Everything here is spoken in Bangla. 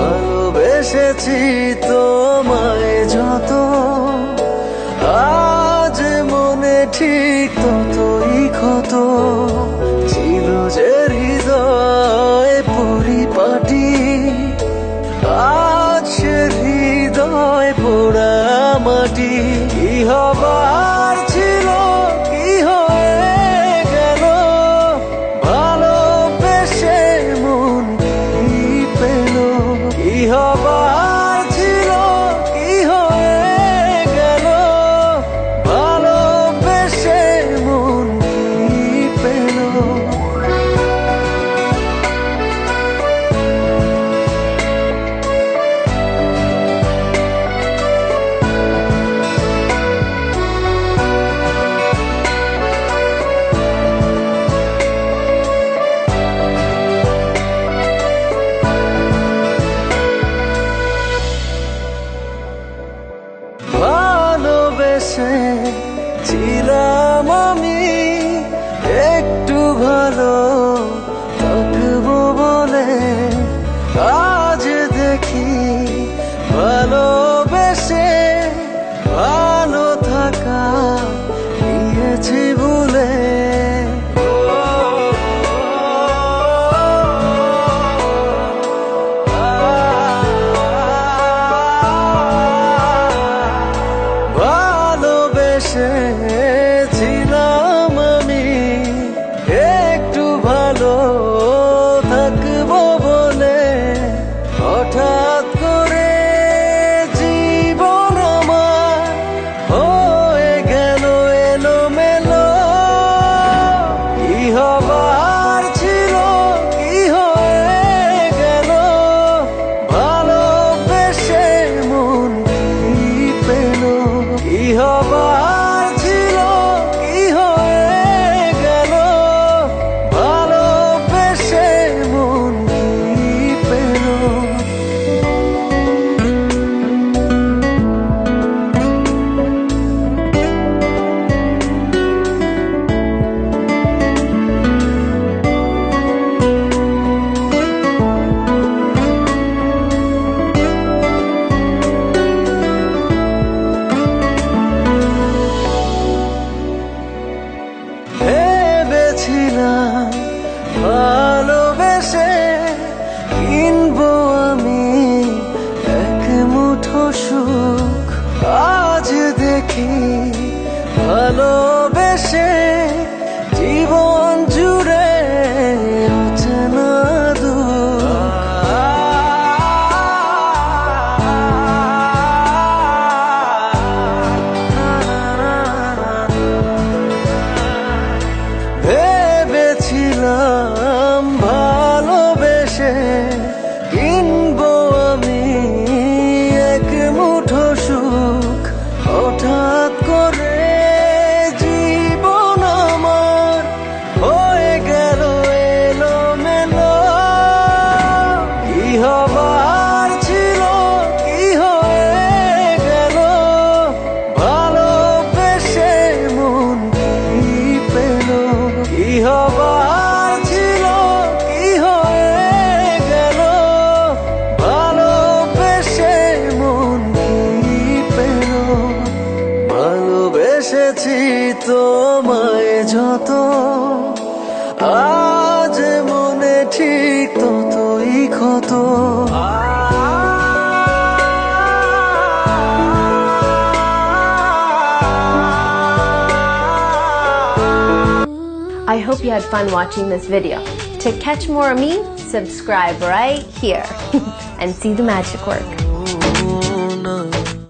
ভালোবেসেছি তোমায় যত, আজ মনে ঠিক ততই ক্ষত। ছিল যে হৃদয় পরিপাটি, আজ সে হৃদয় পোড়া মাটি। কি হবার ছিল কি হয়ে গেল, ভালোবেসে মন কি পেল। কি হবার ছিল কি হয়ে গেল, ভালোবেসে মন কি পেল। ভালোবেসে ছিলাম আমি একটু ভালো থাকবো বলে, আজ দেখি ভালোবেসে ভালো থাকা গিয়েছি ভুলে। ভালোবেসেছিলাম আমি একটু ভালো থাকবো বলে, হঠাৎ করে জীবন আমার হয়ে গেল এলোমেলো। কি হবার ছিল কি হয়ে গেল, ভালোবেসে মন কি পেল। কি হবার ছিল কি হয়ে গেল, ভালোবেসে মন কি পেল। ভেবেছিলাম ভালোবেসে কিনবো আমি এক মুঠো সুখ, আজ দেখি ভালোবেসে জীবন জুড়ে অচেনা দুঃখ। ভেবেছিলাম ভালোবেসে কিনবো আমি এক মুঠো সুখ, হঠাৎ করে জীবন আমার হয়ে গেল এলোমেলো। কি হবার ছিল কি হয়ে গেল, ভালোবেসে মন কি পেল। কি হবার ছিল কি হয়ে গেল, ভালোবেসে মন কি পেল। ভালোবেসেছি তোমায় যত, আজ মনে ঠিক ততই ক্ষত। I hope you had fun watching this video. To catch more of me, subscribe right here and see the magic work.